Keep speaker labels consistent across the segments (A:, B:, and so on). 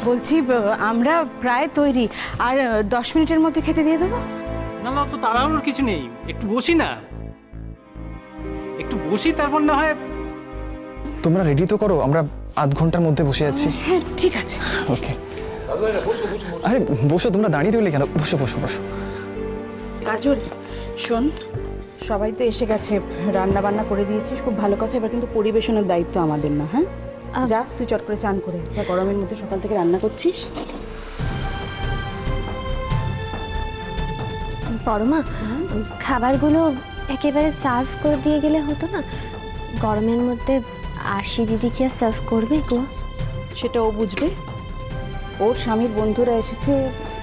A: বলছি আমরা প্রায় তৈরি, আর 10 মিনিটের মধ্যে খেতে দিয়ে দেবো।
B: না না, তো তাড়াহুড়োর কিছু নেই, একটু বসি না, একটু বসি, তারপর না হয়।
C: তোমরা রেডি তো করো, আমরা আধ ঘন্টার মধ্যে বসে যাচ্ছি।
A: হ্যাঁ ঠিক আছে।
C: ওকে। আরে বসো, তোমরা দাঁড়িয়ে রইলে কেন? বসো বসো বসো।
A: কাজল শোন, সবাই তো এসে গেছে, রান্না বান্না করে দিয়েছিস, খুব ভালো কথা। এবার কিন্তু পরিবেশনের দায়িত্ব আমাদের না। হ্যাঁ যা, তুই চট করে চান করে যা, গরমের মধ্যে সকাল থেকে রান্না করছিস।
D: পরমা, খাবারগুলো একেবারে সার্ভ করে দিয়ে গেলে হতো না? গরমের মধ্যে আরশি দিদি কি আর সার্ভ করবে গো?
A: সেটা ও বুঝবে, ওর স্বামীর বন্ধুরা এসেছে,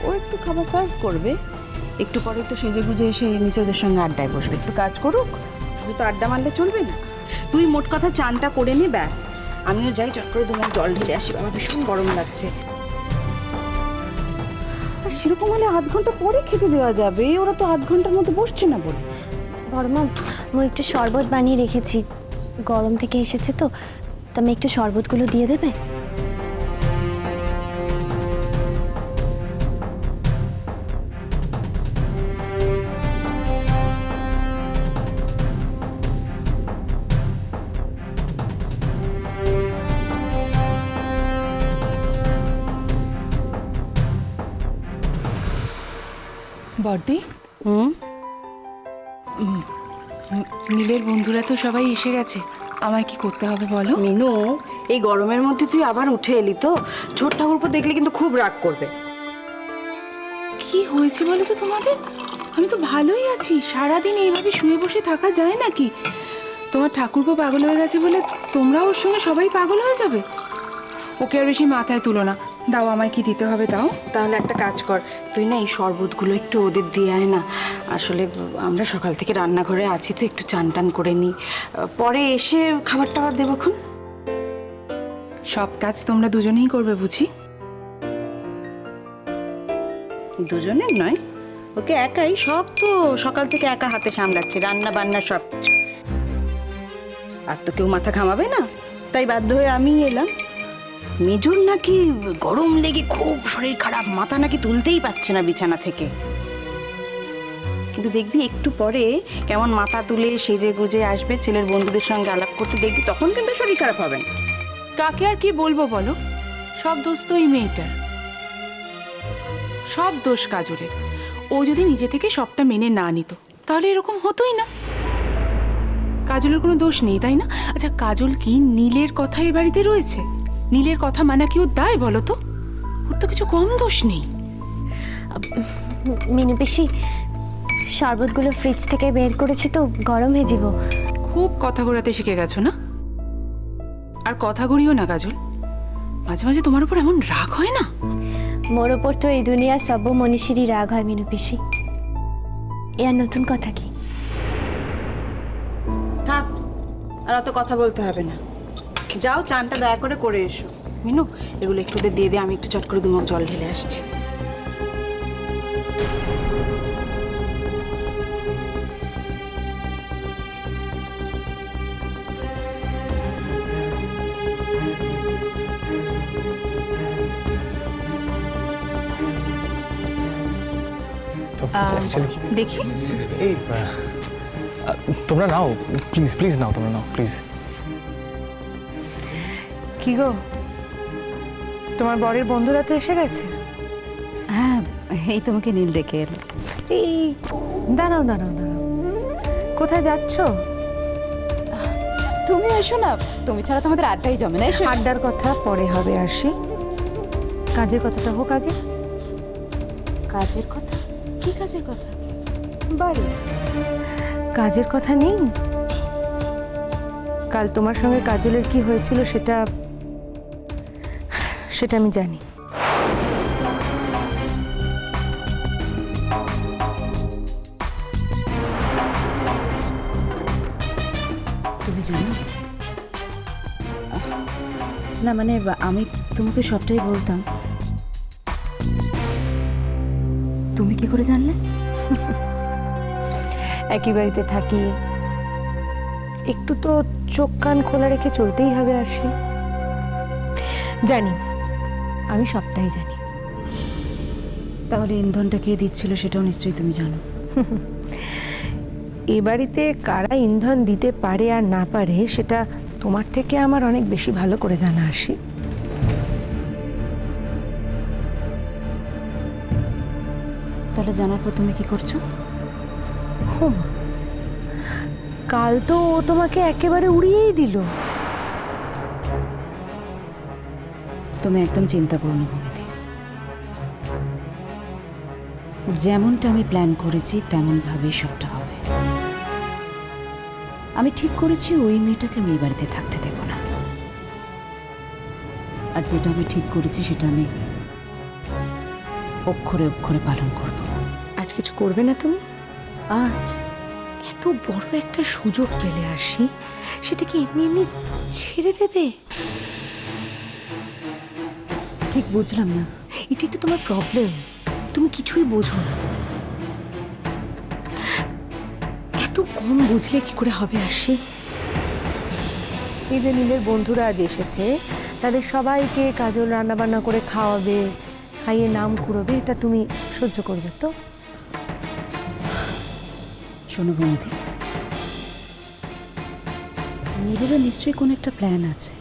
A: ও একটু খাবার সার্ভ করবে। একটু পরে তো সেজে গুজে এসে নিচে ওদের সঙ্গে আড্ডায় বসবে, একটু কাজ করুক, শুধু তো আড্ডা মারলে চলবে না। তুই মোট কথা চানটা করে নে, ব্যাস। আমিও যাই, চট করে তোমার জল ঢেলে আসি, বাবা ভীষণ গরম লাগছে। আর সেরকম হলে আধ ঘন্টা পরে খেতে দেওয়া যাবে, ওরা তো আধ ঘন্টার মধ্যে বসছে না বলে।
D: পরমা, আমি একটু শরবত বানিয়ে রেখেছি, গরম থেকে এসেছে তো, তুমি একটু শরবতগুলো দিয়ে দেবে?
E: বড়দি,
A: হুম,
E: নীলের বন্ধুরা তো সবাই এসে গেছে, আমায় কি করতে হবে বলো?
A: মিনু, এই গরমের মধ্যে তুই আবার উঠে এলি তো, ছোট ঠাকুরপো দেখলে কিন্তু খুব রাগ করবে।
E: কি হয়েছে বলো তো তোমাদের? আমি তো ভালোই আছি, সারাদিন এইভাবে শুয়ে বসে থাকা যায় নাকি? তোমার ঠাকুরপো পাগল হয়ে গেছে বলে তোমরা ওর সঙ্গে সবাই পাগল হয়ে যাবে? ওকে আর বেশি মাথায় তুলো না, দাও আমায় কি দিতে হবে দাও।
A: তাহলে একটা কাজ কর, তুই না এই শরবতগুলো একটু ওদের দিয়ে আয় না। আসলে আমরা সকাল থেকে রান্নাঘরে আছি তো, একটু চান টান করে নিই, পরে এসে খাবার টাবার দেবখন।
E: সব কাজ তোমরা দুজনেই করবে বুঝি?
A: দুজনের নয়, ওকে একাই সব তো সকাল থেকে একা হাতে সামলাচ্ছে, রান্না বান্না সব কিছু। আর তো কেউ মাথা ঘামাবে না, তাই বাধ্য হয়ে আমি এলাম। মেজুর নাকি গরম লেগে খুব শরীর খারাপ, মাথা নাকি তুলতেই পারছে না বিছানা থেকে। কিন্তু দেখবি একটু পরে কেমন মাথা তুলে সেজে গুজে আসবে, ছেলের বন্ধুদের সঙ্গে আলাপ করতে দেখবি, তখন কিন্তু শরীর খারাপ হবে না।
E: কাকে আর কি বলবো বলো, সব দোষ তো এই মেয়েটার, সব দোষ কাজলের। ও যদি নিজে থেকে সবটা মেনে না নিত তাহলে এরকম হতোই না। কাজলের কোনো দোষ নেই তাই না? আচ্ছা, কাজল কি নীলের কথা এ বাড়িতে রয়েছে? নীলের কথা মানা কি ওর দায় বলো তো? ওর তো কিছু কম দোষ নেই।
D: মিনু পিসি, শরবতগুলো ফ্রিজ থেকে বের করেছি তো, গরম হয়ে যাব।
E: খুব কথা ঘোরাতে শিখে গেছো না? আর কথা ঘুরিও না কাজল, মাঝে মাঝে তোমার উপর এমন রাগ হয় না?
D: মোর ওপর তো এই দুনিয়ার সব মনীষীরই রাগ হয় মিনু পিসি, এ আর নতুন কথা কি?
A: থাক, আর অত কথা বলতে হবে না, যাও চানটা দয়া করে করে এসো। মিনু, এগুলো একটু ওদের দিয়ে দে, আমি একটু চট করে দুমক জল ঢেলে আসছি।
E: দেখি।
C: এই তোমরা নাও, প্লিজ প্লিজ নাও, তোমরা নাও প্লিজ।
F: কি গো, তোমার বরের বন্ধুরা তো এসে গেছে?
G: হ্যাঁ, এই তোমাকে নীল ডেকে এলো।
F: এই দাঁড়াও দাঁড়াও দাঁড়াও, কোথায় যাচ্ছ?
G: তুমি এসো না, তুমি ছাড়া তো আমাদের আড্ডাই জমে না। এসো।
F: আড্ডার কথা পরে হবে, আসি, কাজের কথাটা হোক আগে।
G: কাজের কথা? কি কাজের কথা?
F: বাড়ি কাজের কথা নেই? কাল তোমার সঙ্গে কাজলের কি হয়েছিল সেটা আমি জানি।
G: তুমি জানো না? মানে আমি তোমাকে সবটাই বলতাম, তুমি কি করে জানলে?
F: একই বাড়িতে থাকি, একটু তো চোখ কান খোলা রেখে চলতেই হবে। আসি, জানি আমি সবটাই জানি।
G: তাহলে ইন্ধনটা কে দিচ্ছিল সেটাও নিশ্চয়ই তুমি জানো।
F: এ বাড়িতে কারা ইন্ধন দিতে পারে আর না পারে সেটা তোমার থেকে আমার অনেক বেশি ভালো করে জানা আসি।
G: তাহলে জানার পর তুমি কি করছো?
F: হোমা, কাল তো ও তোমাকে একেবারে উড়িয়েই দিল।
G: তুমি একদম চিন্তা করো না ভূমিতে। যেমনটা আমি প্ল্যান করেছি তেমন ভাবেই সবটা হবে। আমি ঠিক করেছি ওই মেয়েটাকে আমি এই বাড়িতে থাকতে দেব না। আর যেটা আমি ঠিক করেছি সেটা আমি অক্ষরে অক্ষরে পালন করব।
F: আজ কিছু করবে না তুমি?
G: আজ
F: এত বড় একটা সুযোগ পেলে আসি, সেটাকে এমনি এমনি ছেড়ে দেবে?
G: ঠিক বুঝলাম না।
F: এটাই তো তোমার প্রবলেম, তুমি কিছুই বোঝো না। এত কম বুঝলে কি করে হবে আসি? এই যে নীলের বন্ধুরা আজ এসেছে, তাদের সবাইকে কাজল রান্নাবান্না করে খাওয়াবে, খাইয়ে নাম কুড়োবে, এটা তুমি সহ্য করবে তো?
G: শোনো বৌদি, নীলেরও নিশ্চয়ই কোনো একটা প্ল্যান আছে।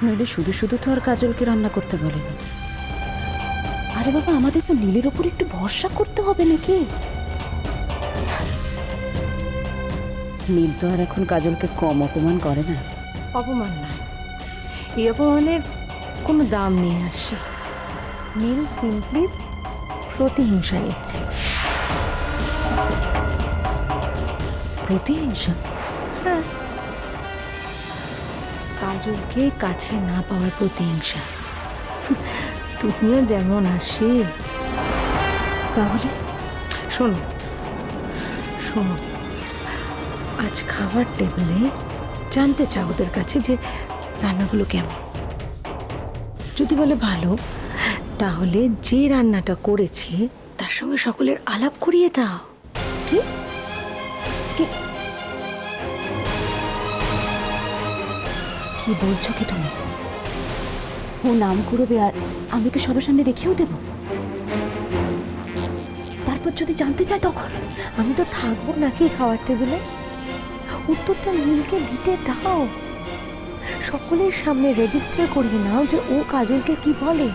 G: নইলে শুধু শুধু তো আর কাজলকে রান্না করতে বলে না। আরে বাবা, আমাদের তো নীলের ওপর একটু ভরসা করতে হবে নাকি? নীল তো আর এখন কাজলকে কম অপমান করে না।
F: অপমান না, এই অপমানের কোনো দাম নেই আসি। নীল সিম্পলি প্রতিহিংসা নিচ্ছে।
G: প্রতিহিংসা?
F: হ্যাঁ, কাজলকে কাছে না পাওয়ার প্রতিহিংসা। তুমিও যেমন আসি।
G: তাহলে
F: শোনো শোনো, আজ খাবার টেবিলে জানতে চাও ওদের কাছে যে রান্নাগুলো কেমন। যদি বলে ভালো, তাহলে যে রান্নাটা করেছে তার সঙ্গে সকলের আলাপ করিয়ে দাও।
G: কি কি বলছো কি তুমি? ও নাম করবে আর আমি কি সবার সামনে দেখিয়েও দেব? তারপর যদি জানতে চায় তখন?
F: আমি তো থাকবো নাকি খাওয়ার টেবিলে? উত্তরটা নীলকে দিতে দাও। সকলের সামনে রেজিস্টার করিয়ে নাও যে ও কাজলকে কি বলে।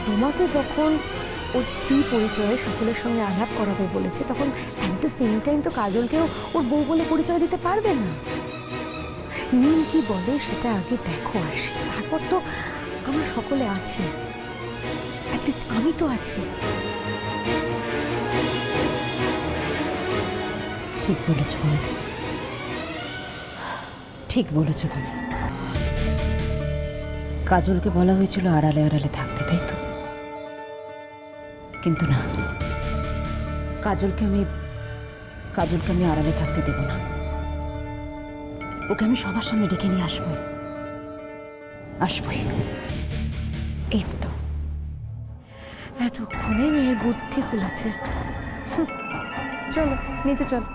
F: তোমাকে যখন ওর স্ত্রী পরিচয়ে সকলের সঙ্গে আলাপ করাবে বলেছে, তখন অ্যাট দ্য সেম টাইম তো কাজলকেও ওর বউ বলে পরিচয় দিতে পারবে না। নীল কি বলে সেটা আগে দেখো আসি, তারপর তো আমরা সকলে আছি, অ্যাটলিস্ট আমি তো আছি।
G: ঠিক বলেছ বৌদি, ঠিক বলেছ তুমি। কাজলকে বলা হয়েছিল আড়ালে আড়ালে থাকতে, তাই তো? কিন্তু না, কাজলকে আমি আড়ালে থাকতে দেব না। ওকে আমি সবার সামনে ডেকে নিয়ে আসবই।
F: এই তো এতক্ষণে মেয়ের বুদ্ধি খুলেছে। চলো নিতে চলো।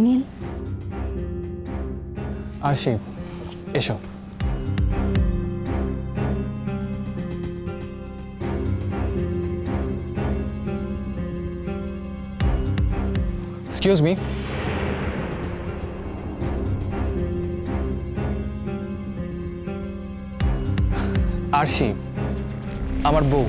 G: নীল,
C: আরশি, এসো। Excuse me. আরশি আমার বউ।